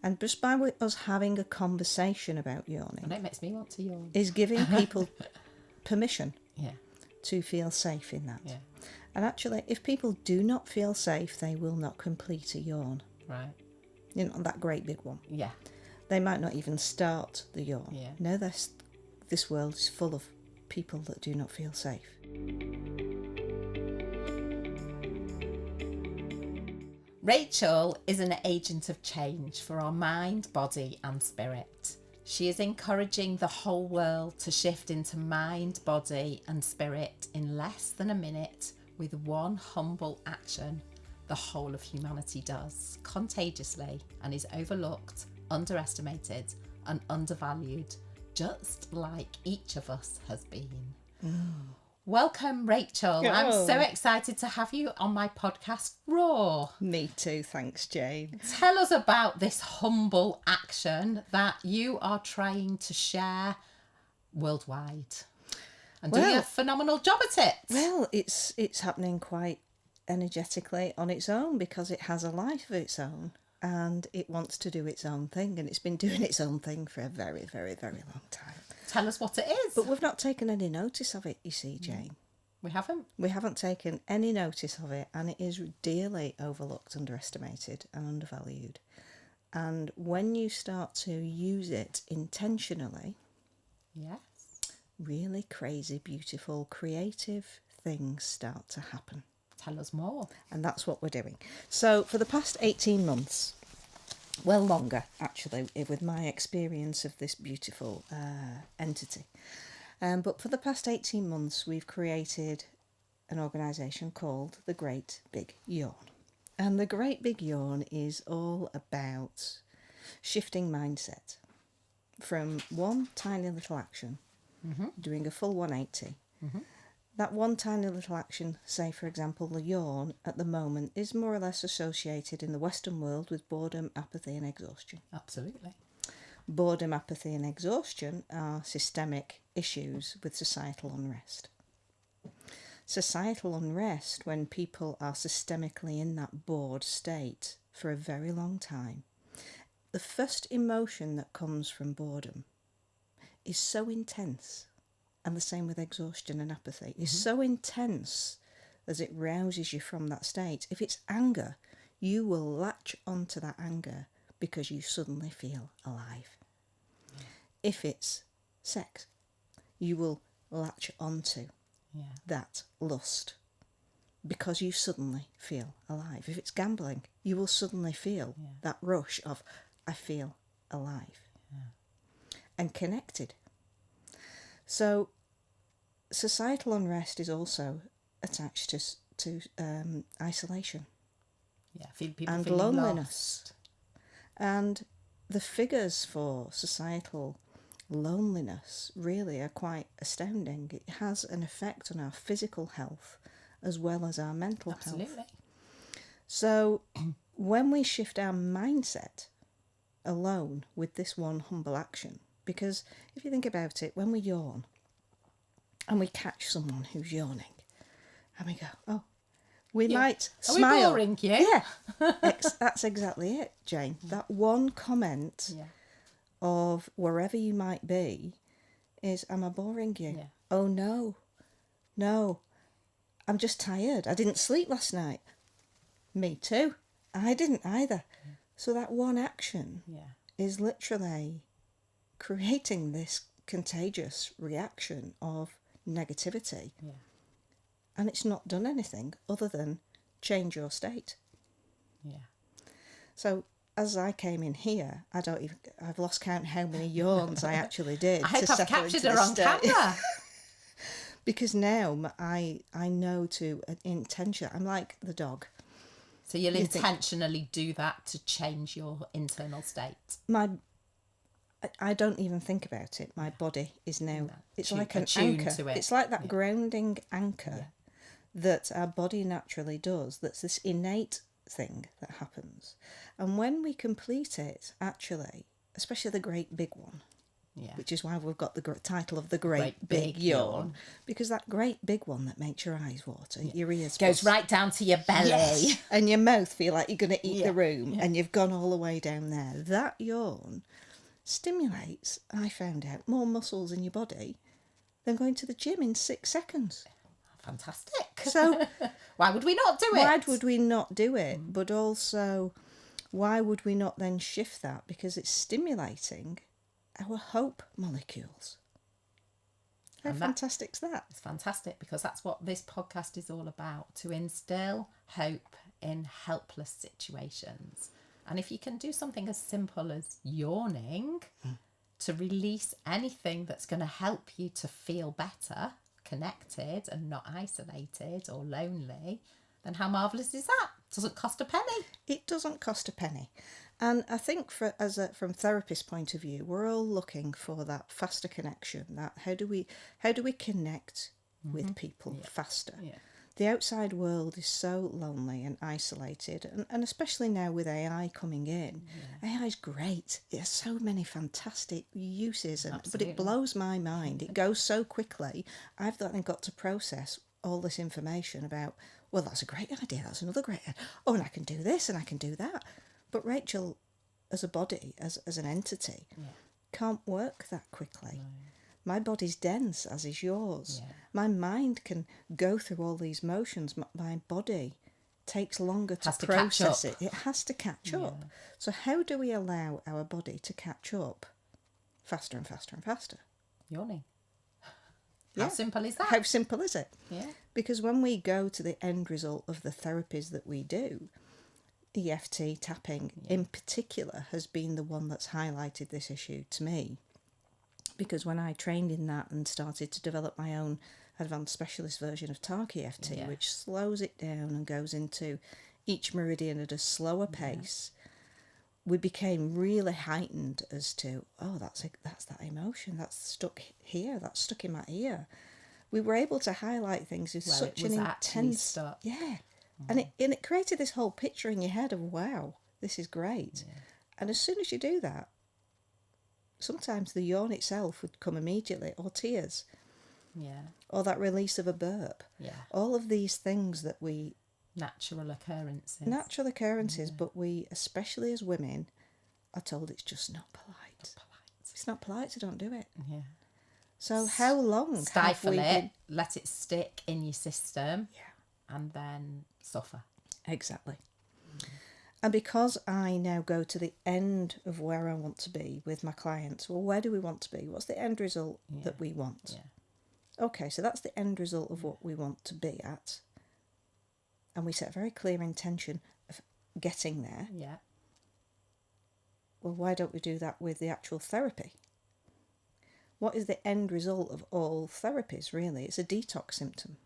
And just by us having a conversation about yawning, And it makes me want to yawn. is giving people permission Yeah. to feel safe in that. Yeah. And actually, if people do not feel safe, they will not complete a yawn. Right. You know, that great big one. Yeah. They might not even start the yawn. Yeah. No, this world is full of people that do not feel safe. Rachel is an agent of change for our mind, body and spirit. She is encouraging the whole world to shift into mind, body and spirit in less than a minute with one humble action. The whole of humanity does contagiously and is overlooked, underestimated and undervalued, just like each of us has been. Welcome, Rachel. Oh. I'm so excited to have you on my podcast, Raw. Me too, thanks, Jane. Tell us about this humble action that you are trying to share worldwide and doing a phenomenal job at it. Well, it's happening quite energetically on its own because it has a life of its own and it wants to do its own thing, and it's been doing its own thing for a very, very, very long time. Tell us what it is. But we've not taken any notice of it, you see, Jane. We haven't? We haven't taken any notice of it, and it is dearly overlooked, underestimated and undervalued. And when you start to use it intentionally, Yes. really crazy, beautiful, creative things start to happen. Tell us more. And that's what we're doing. So for the past 18 months, well, longer actually, with my experience of this beautiful entity. But for the past 18 months, we've created an organisation called the Great Big Yawn. And the Great Big Yawn is all about shifting mindset from one tiny little action, doing a full 180. That one tiny little action, say for example the yawn, at the moment is more or less associated in the Western world with boredom, apathy and exhaustion. Absolutely. Boredom, apathy and exhaustion are systemic issues with societal unrest. Societal unrest, when people are systemically in that bored state for a very long time, the first emotion that comes from boredom is so intense, and the same with exhaustion and apathy, is so intense as it rouses you from that state. If it's anger, you will latch onto that anger because you suddenly feel alive. If it's sex, you will latch onto that lust because you suddenly feel alive. If it's gambling, you will suddenly feel that rush of, I feel alive and connected. So societal unrest is also attached to isolation and loneliness. Lost. And the figures for societal loneliness really are quite astounding. It has an effect on our physical health as well as our mental health. Absolutely. So when we shift our mindset alone with this one humble action, because if you think about it, when we yawn and we catch someone who's yawning and we go, oh, we might smile. Are we boring you? Yeah, that's exactly it, Jane. That one comment of wherever you might be is, am I boring you? Yeah. Oh, no, I'm just tired. I didn't sleep last night. Me too. I didn't either. So that one action is literally creating this contagious reaction of negativity. Yeah. And it's not done anything other than change your state. Yeah. So as I came in here, I've lost count how many yawns I actually did. I hope I've captured her on camera. Because now I know to intention. I'm like the dog. So you'll intentionally do that to change your internal state. I don't even think about it. My body is now, it's like an attuned anchor. to it. It's like that grounding anchor that our body naturally does. That's this innate thing that happens. And when we complete it, actually, especially the great big one, Yeah. which is why we've got the title of The Great, Great Big Big Yawn. Yawn. Because that great big one that makes your eyes water, your ears Goes bust. right down to your belly. Yes. And your mouth feel like you're going to eat Yeah. the room, Yeah. and you've gone all the way down there. That yawn stimulates, I found out, more muscles in your body than going to the gym in 6 seconds. Fantastic. So why would we not do it? why would we not do it? But also, why would we not then shift that? Because it's stimulating our hope molecules. How And that- fantastic's that? It's fantastic, because that's what this podcast is all about, to instill hope in helpless situations. And if you can do something as simple as yawning to release anything that's going to help you to feel better, connected and not isolated or lonely, then how marvellous is that? Doesn't cost a penny. It doesn't cost a penny. And I think from therapist point of view, we're all looking for that faster connection. That how do we connect with people faster? Yeah. The outside world is so lonely and isolated, and especially now with AI coming in. AI is great. It has so many fantastic uses, but Absolutely. it blows my mind. It goes so quickly. I've then got to process all this information about, well, that's a great idea, that's another great idea. Oh, and I can do this and I can do that. But Rachel, as a body, as an entity, can't work that quickly. No. My body's dense, as is yours. Yeah. My mind can go through all these motions. My body takes longer to process it. It has to catch up. So how do we allow our body to catch up faster and faster and faster? Yawning. How simple is that? How simple is it? Yeah. Because when we go to the end result of the therapies that we do, EFT tapping in particular has been the one that's highlighted this issue to me. Because when I trained in that and started to develop my own advanced specialist version of TARC EFT, which slows it down and goes into each meridian at a slower pace, we became really heightened as to, oh, that's that emotion, that's stuck here, that's stuck in my ear. We were able to highlight things with such an intense... And it created this whole picture in your head of, wow, this is great. Yeah. And as soon as you do that, sometimes the yawn itself would come immediately, or tears, or that release of a burp. All of these things that we... Natural occurrences, but we, especially as women, are told it's just not polite. It's not polite, so don't do it. Yeah. So how long Stifle have we it, been... let it stick in your system, and then suffer. Exactly. And because I now go to the end of where I want to be with my clients, well, where do we want to be? What's the end result that we want? Okay, so that's the end result of what we want to be at. And we set a very clear intention of getting there. Yeah. Well, why don't we do that with the actual therapy? What is the end result of all therapies, really? It's a detox symptom.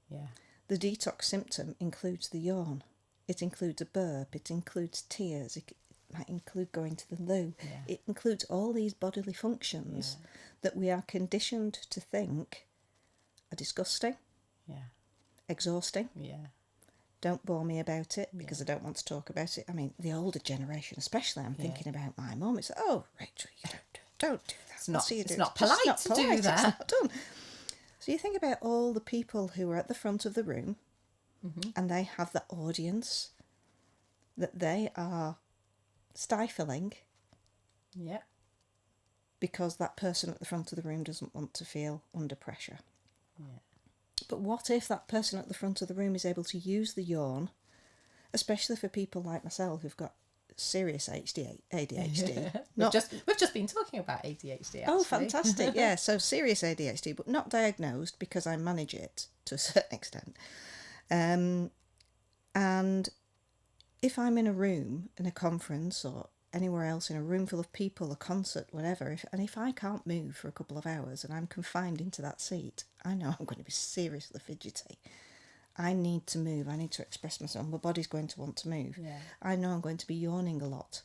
Yeah. The detox symptom includes the yawn. It includes a burp. It includes tears. It might include going to the loo. Yeah. It includes all these bodily functions that we are conditioned to think are disgusting, exhausting. Don't bore me about it because I don't want to talk about it. I mean, the older generation, especially, I'm thinking about my mum. It's, oh, Rachel, you don't do that. It's not polite to do that. It's not done. So you think about all the people who are at the front of the room and they have the audience that they are stifling because that person at the front of the room doesn't want to feel under pressure. But what if that person at the front of the room is able to use the yawn, especially for people like myself who've got serious ADHD. We've just been talking about ADHD, actually. Oh, fantastic. Yeah, so serious ADHD, but not diagnosed because I manage it to a certain extent. And if I'm in a room, in a conference or anywhere else, in a room full of people, a concert, whatever, if I can't move for a couple of hours and I'm confined into that seat, I know I'm going to be seriously fidgety. I need to move. I need to express myself. My body's going to want to move. I know I'm going to be yawning a lot.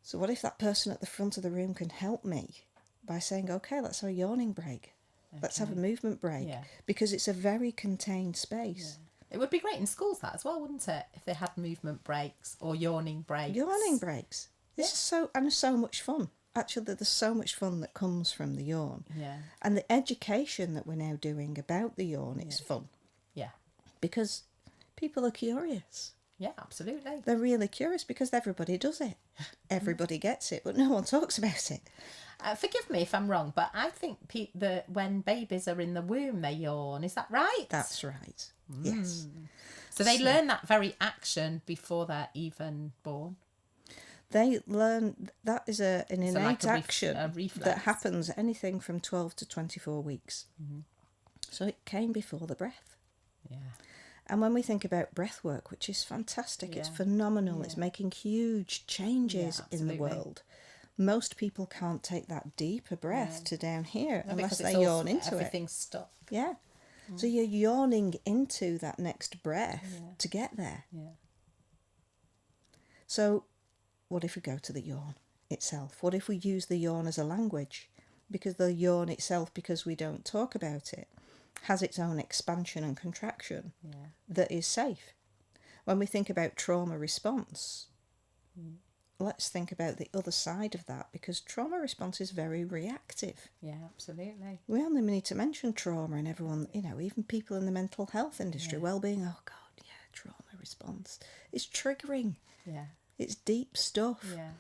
So what if that person at the front of the room can help me by saying, okay, let's have a yawning break. Let's have a movement break. Because it's a very contained space. It would be great in schools, that as well, wouldn't it? If they had movement breaks or yawning breaks. Yawning breaks. It's so much fun. actually there's so much fun that comes from the yawn. Yeah. And the education that we're now doing about the yawn is fun. Yeah. Because people are curious. Yeah, absolutely. They're really curious because everybody does it. Everybody gets it, but no one talks about it. Forgive me if I'm wrong, but I think when babies are in the womb, they yawn. Is that right? That's right. Yes. So they learn that very action before they're even born. They learn that is an innate action a reflex. that happens anything from 12 to 24 weeks. So it came before the breath. Yeah. And when we think about breath work, which is fantastic, it's phenomenal, it's making huge changes in the world. Most people can't take that deeper breath to down here unless they yawn into it. Everything's stuck. Yeah. So you're yawning into that next breath to get there. Yeah. So what if we go to the yawn itself? What if we use the yawn as a language? Because the yawn itself, because we don't talk about it, has its own expansion and contraction that is safe. When we think about trauma response, let's think about the other side of that, because trauma response is very reactive. Yeah, absolutely. We only need to mention trauma, and everyone, even people in the mental health industry, well-being, oh God, trauma response. It's triggering. Yeah. It's deep stuff. Yeah.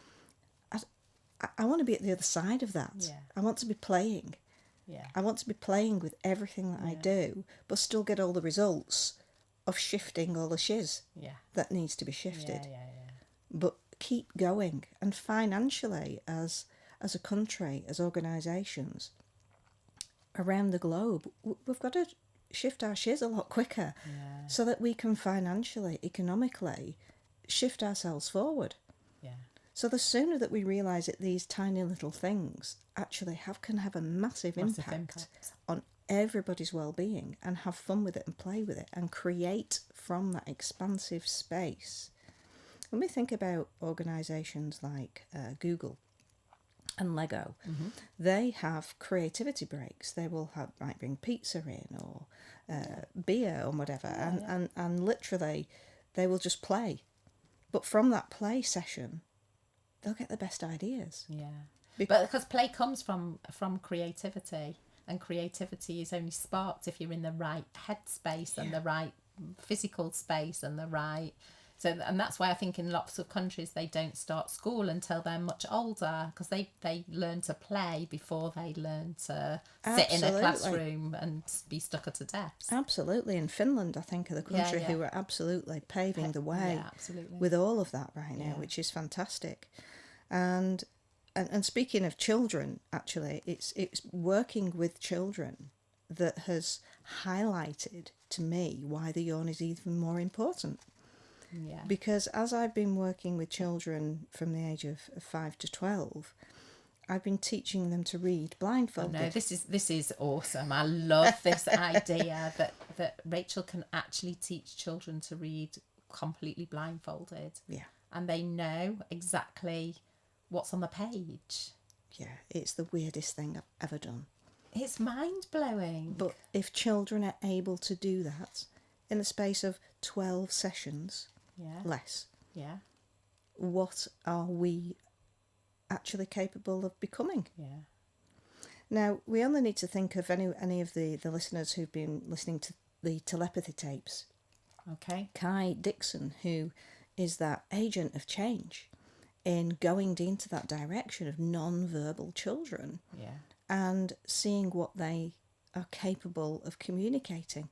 I want to be at the other side of that. Yeah. I want to be playing. Yeah. I want to be playing with everything that I do, but still get all the results of shifting all the shiz that needs to be shifted. Yeah. But keep going. And financially, as a country, as organisations around the globe, we've got to shift our shiz a lot quicker so that we can financially, economically shift ourselves forward. Yeah. So the sooner that we realise that these tiny little things actually can have a massive impact on everybody's well-being, and have fun with it and play with it and create from that expansive space. When we think about organisations like Google and Lego, they have creativity breaks. They will might bring pizza in or beer or whatever, and literally they will just play. But from that play session, they'll get the best ideas. Yeah. But because play comes from creativity, and creativity is only sparked if you're in the right headspace and the right physical space and the right... And that's why I think in lots of countries they don't start school until they're much older, because they learn to play before they learn to sit in a classroom and be stuck at a desk. Absolutely. In Finland, I think, are the country who are absolutely paving the way with all of that right now, which is fantastic. And speaking of children, actually, it's working with children that has highlighted to me why the yawn is even more important. Yeah. Because as I've been working with children from the age of 5 to 12, I've been teaching them to read blindfolded. Oh no, this is awesome. I love this idea that Rachel can actually teach children to read completely blindfolded. Yeah. And they know exactly what's on the page. Yeah, it's the weirdest thing I've ever done. It's mind-blowing. But if children are able to do that in the space of 12 sessions, less, what are we actually capable of becoming? Yeah. Now, we only need to think of any of the listeners who've been listening to the telepathy tapes. Okay. Kai Dixon, who is that agent of change in going into that direction of non-verbal children and seeing what they are capable of communicating.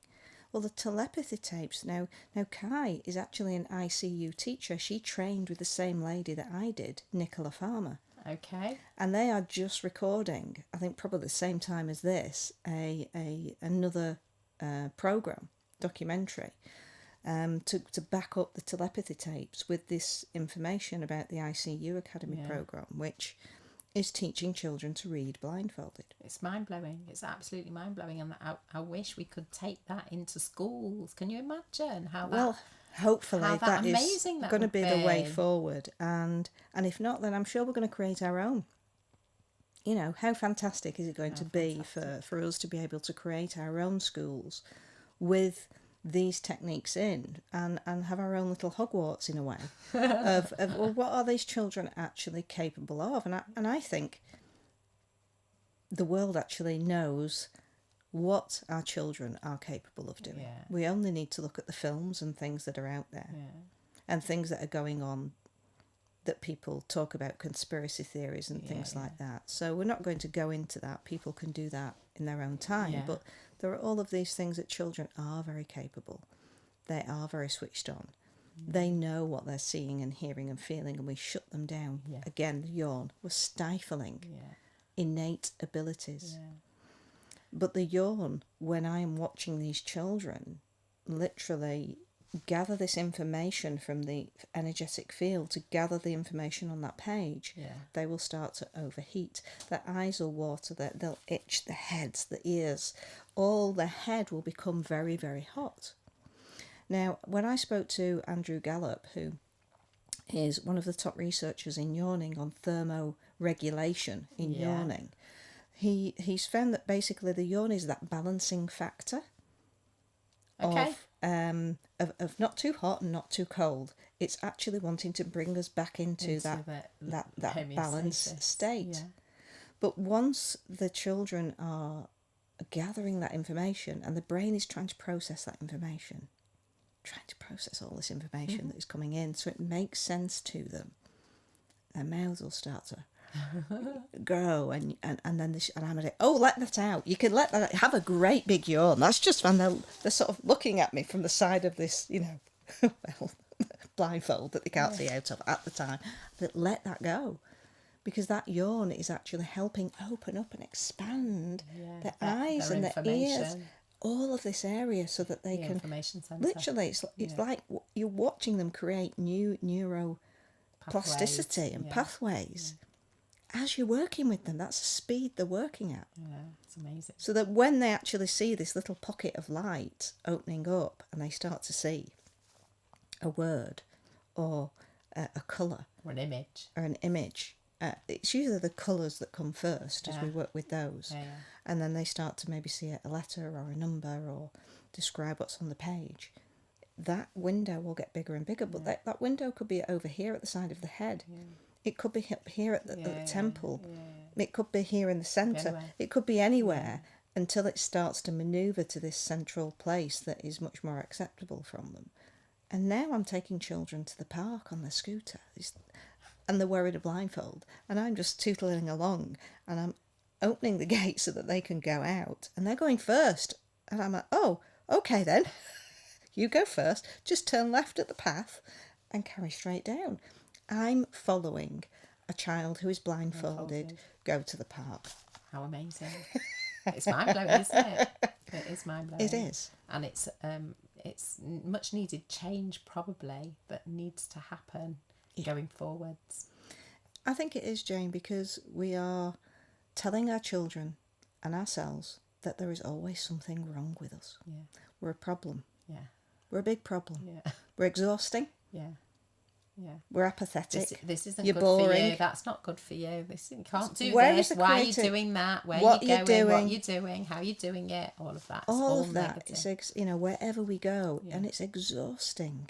Well, the telepathy tapes, now Kai is actually an ICU teacher. She trained with the same lady that I did, Nicola Farmer. Okay. And they are just recording, I think probably the same time as this, another programme, documentary, to back up the telepathy tapes with this information about the ICU Academy programme, which is teaching children to read blindfolded. It's mind-blowing. It's absolutely mind-blowing. And I wish we could take that into schools. Can you imagine how that... Well, hopefully that is going to be the way forward. And if not, then I'm sure we're going to create our own. You know, how fantastic is it going to be for us to be able to create our own schools with these techniques in and have our own little Hogwarts in a way of well, what are these children actually capable of? And I think the world actually knows what our children are capable of doing. Yeah. We only need to look at the films and things that are out there and things that are going on that people talk about, conspiracy theories and things like that. So we're not going to go into that. People can do that in their own time. But there are all of these things that children are very capable. They are very switched on. They know what they're seeing and hearing and feeling, and we shut them down. Yeah. Again, the yawn. We're stifling innate abilities. Yeah. But the yawn, when I am watching these children literally gather this information from the energetic field, to gather the information on that page, they will start to overheat. Their eyes will water, they'll itch, the heads, the ears, all the head will become very, very hot. Now, when I spoke to Andrew Gallup, who is one of the top researchers in yawning on thermoregulation in yawning, he's found that basically the yawn is that balancing factor of not too hot and not too cold. It's actually wanting to bring us back into that balanced state. Yeah. But once the children are gathering that information and the brain is trying to process that information, trying to process all this information that is coming in so it makes sense to them, their mouths will start to grow and then this, and I'm like, oh, let that out. You can let that out. Have a great big yawn. That's just fun. They're sort of looking at me from the side of this, well, blindfold that they can't see out of at the time. But let that go, because that yawn is actually helping open up and expand their eyes and their ears, all of this area, so that they can information center. Literally, it's like you're watching them create new neuroplasticity and pathways. As you're working with them, that's the speed they're working at. Yeah, it's amazing. So that when they actually see this little pocket of light opening up and they start to see a word or a colour. Or an image. It's usually the colours that come first as we work with those. Yeah. And then they start to maybe see a letter or a number or describe what's on the page. That window will get bigger and bigger, but that window could be over here at the side of the head. Yeah. It could be up here at the temple. Yeah. It could be here in the centre. It could be anywhere until it starts to manoeuvre to this central place that is much more acceptable from them. And now I'm taking children to the park on their scooter, and they're wearing a blindfold, and I'm just tootling along, and I'm opening the gate so that they can go out, and they're going first. And I'm like, oh, okay then, you go first. Just turn left at the path and carry straight down. I'm following a child who is blindfolded go to the park. How amazing. It's mind-blowing, isn't it? It is mind-blowing. It is. And it's much needed change probably that needs to happen going forwards. I think it is, Jane, because we are telling our children and ourselves that there is always something wrong with us. Yeah. We're a problem. Yeah. We're a big problem. Yeah. We're exhausting. Yeah. Yeah, we're apathetic. This isn't You're good boring. For you. That's not good for you. You can't do Where this. Why are you doing that? Where are you going? Doing? What are you doing? How are you doing it? All of that. All of that. It's wherever we go, and it's exhausting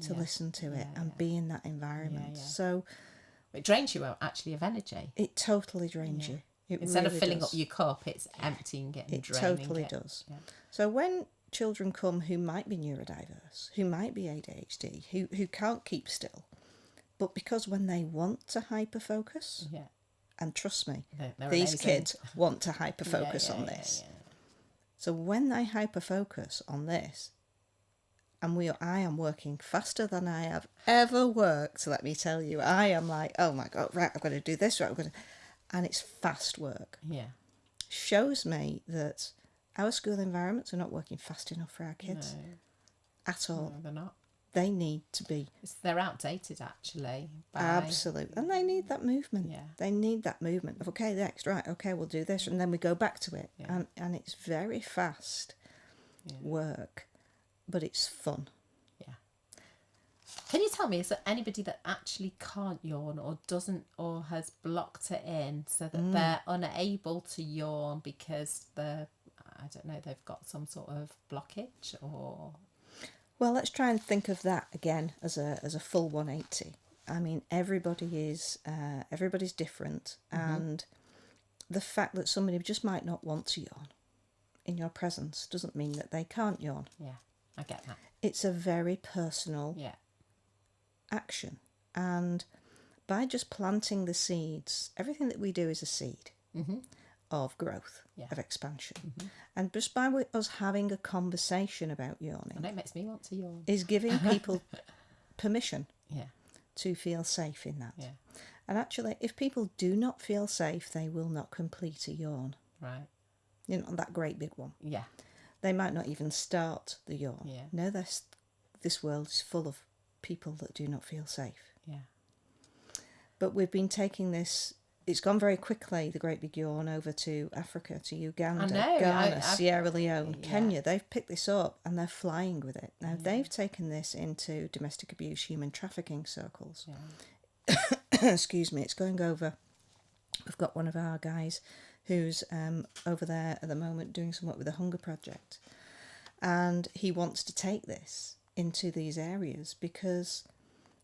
to listen to it and be in that environment. So it drains you out actually of energy. It totally drains you. Instead of filling up your cup, it's emptying it and draining it. It totally does. Yeah. So when children come who might be neurodiverse, who might be ADHD, who can't keep still, but because when they want to hyperfocus, and trust me, they're these amazing. Kids want to hyperfocus on this. Yeah. So when they hyperfocus on this, and I am working faster than I have ever worked, let me tell you, I am like, oh my God, right, I've got to do this, right, and it's fast work. Yeah. Shows me that our school environments are not working fast enough for our kids at all. No, they're not. They need to be. They're outdated, actually. Absolutely. And they need that movement. Yeah. They need that movement of, okay, next, right, okay, we'll do this. And then we go back to it. Yeah. And it's very fast work, but it's fun. Yeah. Can you tell me, is there anybody that actually can't yawn or doesn't, or has blocked it in so that they're unable to yawn because they've got some sort of blockage or... Well, let's try and think of that again as a full 180. I mean, everybody's different, and the fact that somebody just might not want to yawn in your presence doesn't mean that they can't yawn. Yeah, I get that. It's a very personal action, and by just planting the seeds, everything that we do is a seed of growth, of expansion. And just by us having a conversation about yawning, And it makes me want to yawn. is giving people permission Yeah. to feel safe in that. Yeah. And actually, if people do not feel safe, they will not complete a yawn. Right. You know, that great big one. Yeah. They might not even start the yawn. Yeah. No, this world is full of people that do not feel safe. Yeah. But we've been taking this, it's gone very quickly, the great big yawn, over to Africa, to Uganda, I know, Ghana, Sierra Leone, yeah. Kenya. They've picked this up and they're flying with it. Now, they've taken this into domestic abuse, human trafficking circles. Yeah. Excuse me, it's going over. We've got one of our guys who's over there at the moment doing some work with the Hunger Project. And he wants to take this into these areas because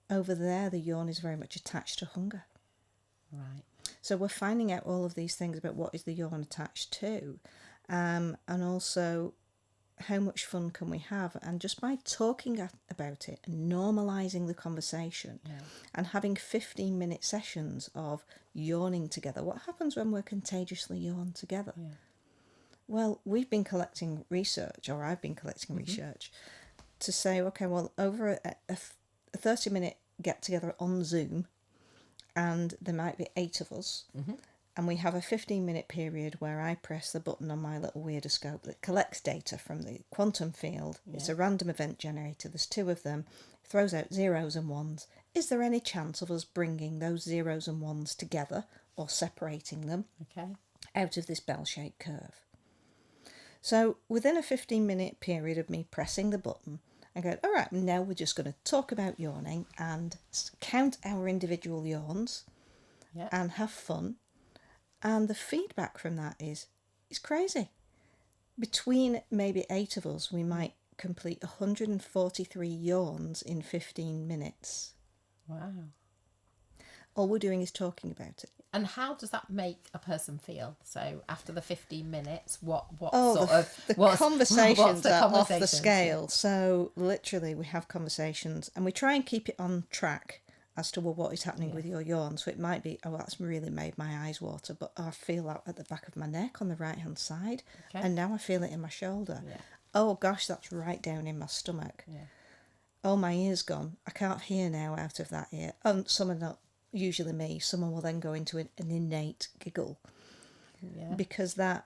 over there the yawn is very much attached to hunger. Right. So we're finding out all of these things about what is the yawn attached to, and also how much fun can we have. And just by talking about it and normalising the conversation and having 15-minute sessions of yawning together, what happens when we're contagiously yawn together? Yeah. Well, we've been collecting research, or I've been collecting research, to say, okay, well, over a 30-minute get-together on Zoom, and there might be 8 of us, and we have a 15-minute period where I press the button on my little weirdoscope that collects data from the quantum field. Yeah. It's a random event generator. There's 2 of them. Throws out zeros and ones. Is there any chance of us bringing those zeros and ones together or separating them out of this bell-shaped curve? So within a 15-minute period of me pressing the button, I go, all right, now we're just going to talk about yawning and count our individual yawns and have fun. And the feedback from that is crazy. Between maybe 8 of us, we might complete 143 yawns in 15 minutes. Wow. All we're doing is talking about it. And how does that make a person feel? So after the 15 minutes, what the conversations are off the scale. So literally we have conversations and we try and keep it on track as to, well, what is happening with your yawn. So it might be, oh, that's really made my eyes water, but I feel that at the back of my neck on the right-hand side. And now I feel it in my shoulder. Yeah. Oh, gosh, that's right down in my stomach. Yeah. Oh, my ear's gone. I can't hear now out of that ear. Some are not. Usually me, someone will then go into an innate giggle because that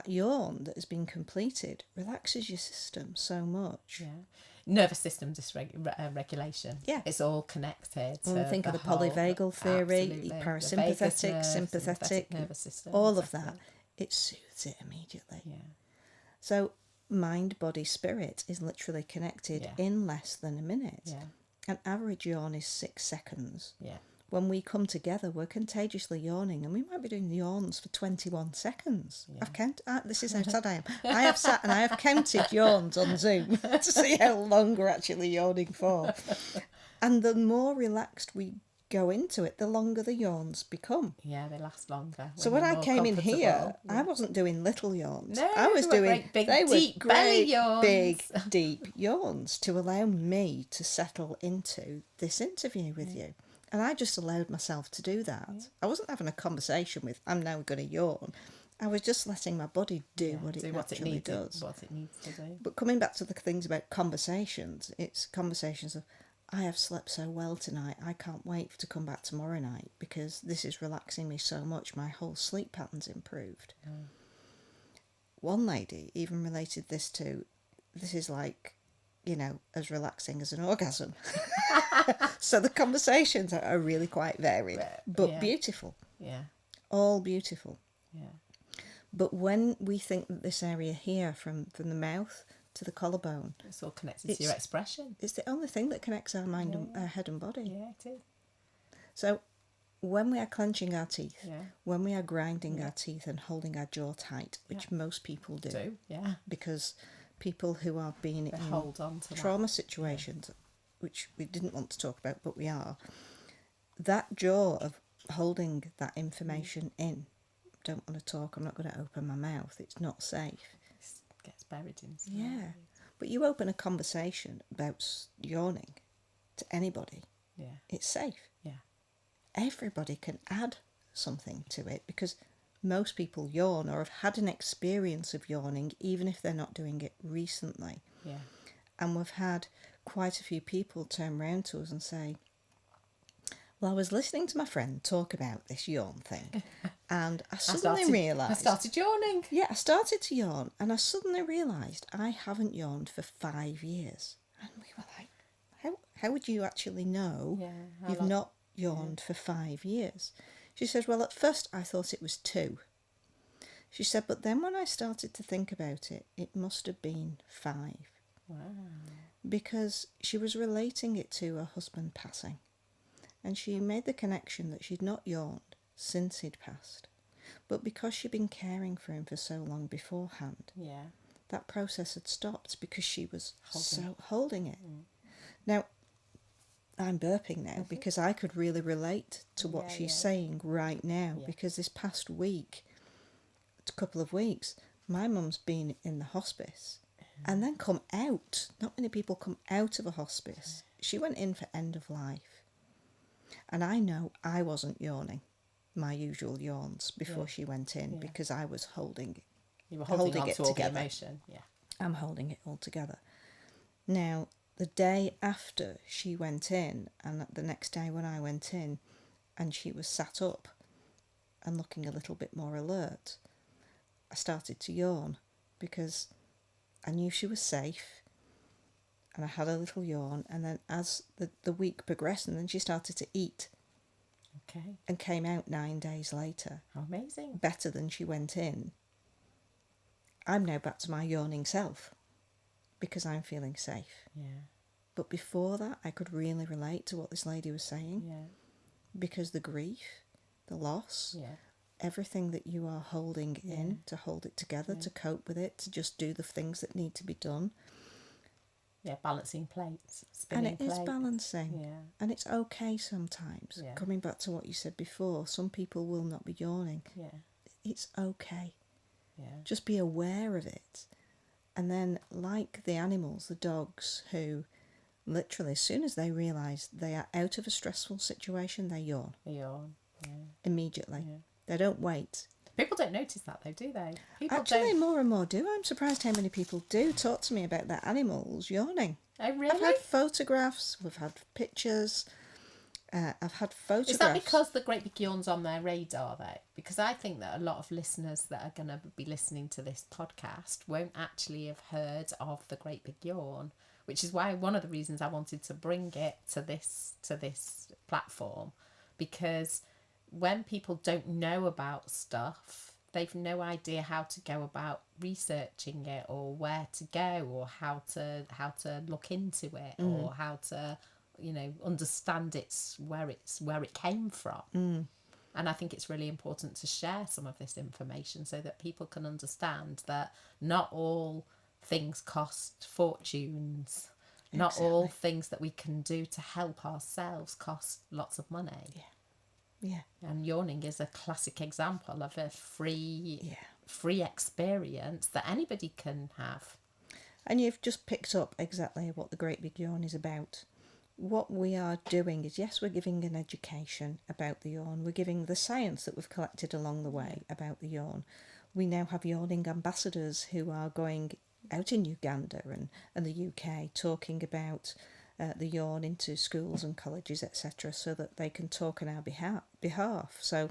yawn that has been completed relaxes your system so much. Yeah. Nervous system dysregulation. Yeah. It's all connected. When we think of the polyvagal theory, parasympathetic, sympathetic nervous system, all of that, it soothes it immediately. Yeah. So mind, body, spirit is literally connected in less than a minute. Yeah. An average yawn is 6 seconds. Yeah. When we come together, we're contagiously yawning, and we might be doing yawns for 21 seconds. Yeah. I've counted. This is how sad I am. I have sat and I have counted yawns on Zoom to see how long we're actually yawning for. And the more relaxed we go into it, the longer the yawns become. Yeah, they last longer. So when I came in here, I wasn't doing little yawns. No, I was doing big, deep belly yawns. Big, deep yawns to allow me to settle into this interview with you. And I just allowed myself to do that. Yeah. I wasn't having a conversation with, I'm now going to yawn. I was just letting my body do what it naturally does. What it needs to do. But coming back to the things about conversations, it's conversations of, I have slept so well tonight, I can't wait to come back tomorrow night because this is relaxing me so much, my whole sleep pattern's improved. Mm. One lady even related this to, this is like, you know, as relaxing as an orgasm. So the conversations are really quite varied, but beautiful. Yeah. All beautiful. Yeah. But when we think that this area here, from the mouth to the collarbone, it's all connected to your expression. It's the only thing that connects our mind and our head and body. Yeah, it is. So when we are clenching our teeth, when we are grinding our teeth and holding our jaw tight, which most people do, because people who are being in hold on to trauma situations, which we didn't want to talk about, but we are. That jaw of holding that information in, don't want to talk, I'm not going to open my mouth, it's not safe. It gets buried inside. Yeah. But you open a conversation about yawning to anybody, it's safe. Yeah. Everybody can add something to it, because most people yawn or have had an experience of yawning, even if they're not doing it recently. Yeah. And we've had quite a few people turn round to us and say, well, I was listening to my friend talk about this yawn thing, and I suddenly realised... I started yawning. Yeah, I started to yawn, and I suddenly realised I haven't yawned for 5 years. And we were like, how would you actually know you've not yawned for 5 years? She said, well, at first I thought it was 2. She said, but then when I started to think about it, it must have been 5. Wow. Because she was relating it to her husband passing. And she made the connection that she'd not yawned since he'd passed. But because she'd been caring for him for so long beforehand, that process had stopped because she was holding it. Now, I'm burping now because I could really relate to what she's saying right now, because this past week, a couple of weeks, my mum's been in the hospice and then come out. Not many people come out of a hospice. She went in for end of life. And I know I wasn't yawning my usual yawns before she went in, because I was holding holding it all together. The emotion. I'm holding it all together. Now, the day after she went in, and the next day when I went in, and she was sat up and looking a little bit more alert, I started to yawn because I knew she was safe. And I had a little yawn, and then as the week progressed, and then she started to eat. Okay. And came out 9 days later. Amazing. Better than she went in. I'm now back to my yawning self because I'm feeling safe. Yeah. But before that, I could really relate to what this lady was saying. Yeah. Because the grief, the loss, everything that you are holding in, to hold it together, to cope with it, to just do the things that need to be done. Yeah, balancing plates, spinning and it plates. is balancing. Yeah. And it's okay sometimes. Yeah. Coming back to what you said before, some people will not be yawning. Yeah. It's okay. Yeah. Just be aware of it. And then, like the animals, the dogs, who literally, as soon as they realise they are out of a stressful situation, they yawn. They yawn. Yeah. Immediately. Yeah. They don't wait. People don't notice that though, do they? People Actually, don't... more and more do. I'm surprised how many people do talk to me about their animals yawning. Oh, really? I've had photographs, we've had pictures, I've had photographs. Is that because the great big yawn's on their radar though? Because I think that a lot of listeners that are going to be listening to this podcast won't actually have heard of the great big yawn, which is why one of the reasons I wanted to bring it to this platform, because when people don't know about stuff, they've no idea how to go about researching it, or where to go, or how to look into it, or how to, understand where it came from. And I think it's really important to share some of this information so that people can understand that not all things cost fortunes. Not all things that we can do to help ourselves cost lots of money. Yeah. And yawning is a classic example of a free experience that anybody can have. And you've just picked up exactly what the Great Big Yawn is about. What we are doing is, yes, we're giving an education about the yawn. We're giving the science that we've collected along the way about the yawn. We now have yawning ambassadors who are going out in Uganda and the UK talking about the yawn into schools and colleges, etc., so that they can talk on our behalf. So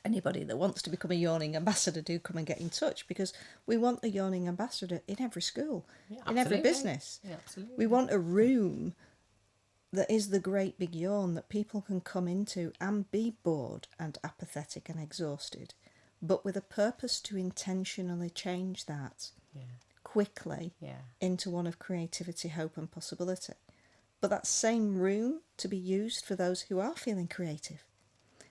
anybody that wants to become a yawning ambassador, do come and get in touch, because we want a yawning ambassador in every school, in every business. Yeah, absolutely. We want a room that is the Great Big Yawn that people can come into and be bored and apathetic and exhausted, but with a purpose to intentionally change that quickly into one of creativity, hope and possibility. But that same room to be used for those who are feeling creative,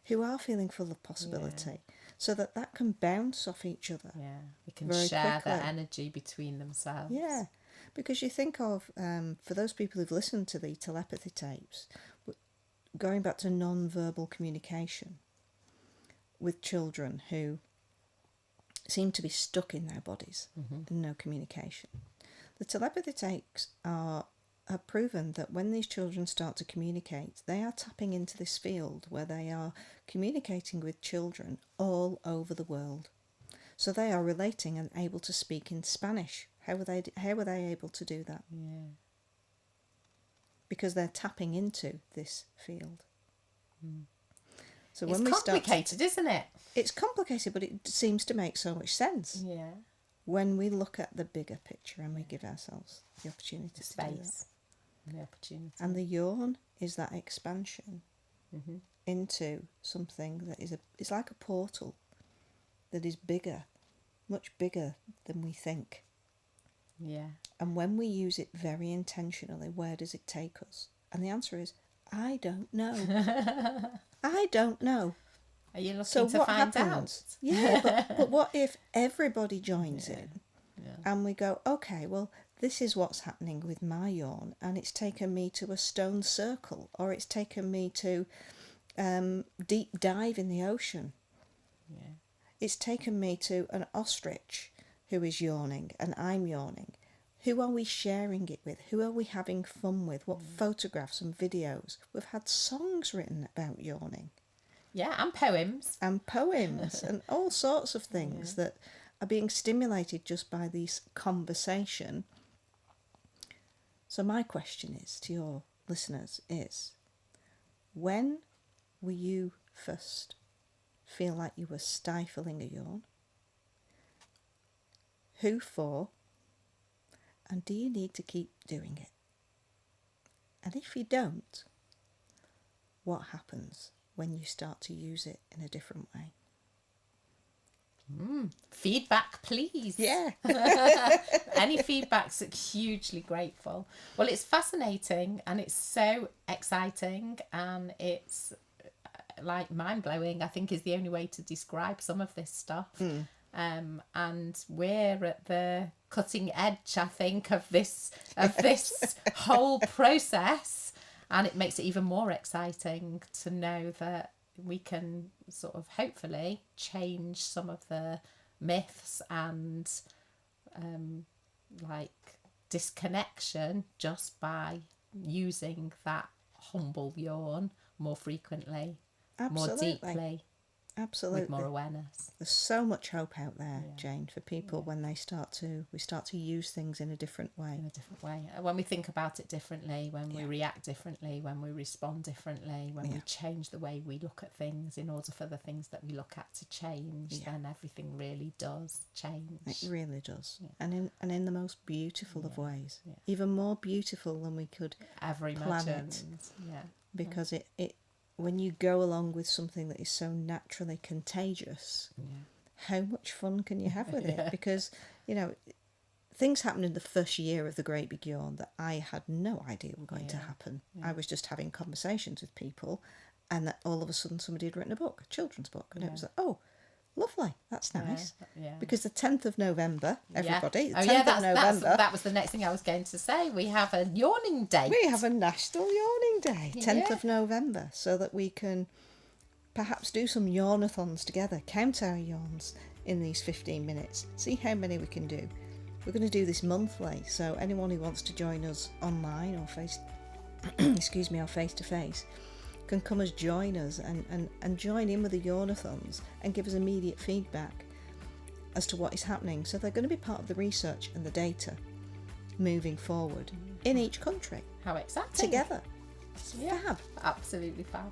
who are feeling full of possibility, so that can bounce off each other. Yeah, we can very share quickly. the energy between themselves. Yeah, because you think of, for those people who've listened to the telepathy tapes, going back to non-verbal communication with children who seem to be stuck in their bodies and no communication. The telepathy tapes have proven that when these children start to communicate, they are tapping into this field where they are communicating with children all over the world. So they are relating and able to speak in Spanish. How were they able to do that? Yeah. Because they're tapping into this field. So It's when we complicated, isn't it? it's complicated, but it seems to make so much sense Yeah. when we look at the bigger picture and we give ourselves the opportunity to do that. Space and the opportunity. And the yawn is that expansion into something that it's like a portal that is bigger, much bigger than we think. Yeah. And when we use it very intentionally, where does it take us? And the answer is, I don't know. I don't know. Are you looking So to what find happens? out? Yeah, but what if everybody joins in Yeah. and we go, okay, well, this is what's happening with my yawn, and it's taken me to a stone circle, or it's taken me to deep dive in the ocean. Yeah. It's taken me to an ostrich who is yawning and I'm yawning. Who are we sharing it with? Who are we having fun with? What photographs and videos? We've had songs written about yawning. Yeah, and poems. And poems and all sorts of things that are being stimulated just by this conversation. So my question is to your listeners is, when were you first feel like you were stifling a yawn? Who for? And do you need to keep doing it? And if you don't, what happens when you start to use it in a different way? Feedback, please. Yeah. Any feedback's hugely grateful. Well, it's fascinating and it's so exciting and it's like mind-blowing, I think, is the only way to describe some of this stuff. And we're at the cutting edge, I think, of this whole process, and it makes it even more exciting to know that we can sort of hopefully change some of the myths and like disconnection just by using that humble yawn more frequently, more deeply, Absolutely. with more awareness. There's so much hope out there, Jane, for people when we start to use things in a different way. In a different way. When we think about it differently, when we react differently, when we respond differently, when we change the way we look at things in order for the things that we look at to change, then everything really does change. It really does. And in the most beautiful of ways. Even more beautiful than we could ever plan imagined. it. Because it when you go along with something that is so naturally contagious, how much fun can you have with it? Because, things happened in the first year of the Great Big Yawn that I had no idea were going to happen. I was just having conversations with people, and that all of a sudden somebody had written a book, a children's book, and it was like, oh, lovely, that's nice. Because the 10th of November, everybody, the 10th of November... That was the next thing I was going to say. We have a yawning date. We have a National Yawning Day, 10th of November, so that we can perhaps do some yawnathons together, count our yawns in these 15 minutes, see how many we can do. We're going to do this monthly, so anyone who wants to join us online or face-to-face can come as join us and join in with the yawnathons and give us immediate feedback as to what is happening. So they're going to be part of the research and the data moving forward in each country. How exciting. Together. It's fab. Absolutely fab.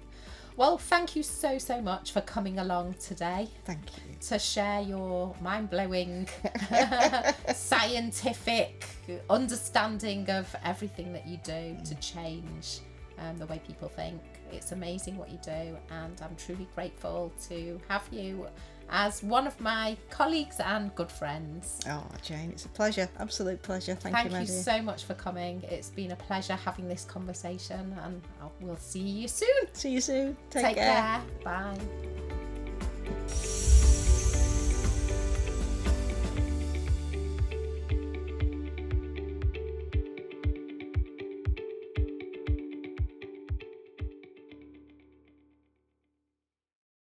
Well, thank you so much for coming along today. Thank you. To share your mind-blowing scientific understanding of everything that you do to change the way people think. It's amazing what you do, and I'm truly grateful to have you as one of my colleagues and good friends. Oh, Jane, it's a pleasure. Absolute pleasure. Thank you, my Thank you dear. so much for coming. It's been a pleasure having this conversation, and we'll see you soon. See you soon. Take care. Bye.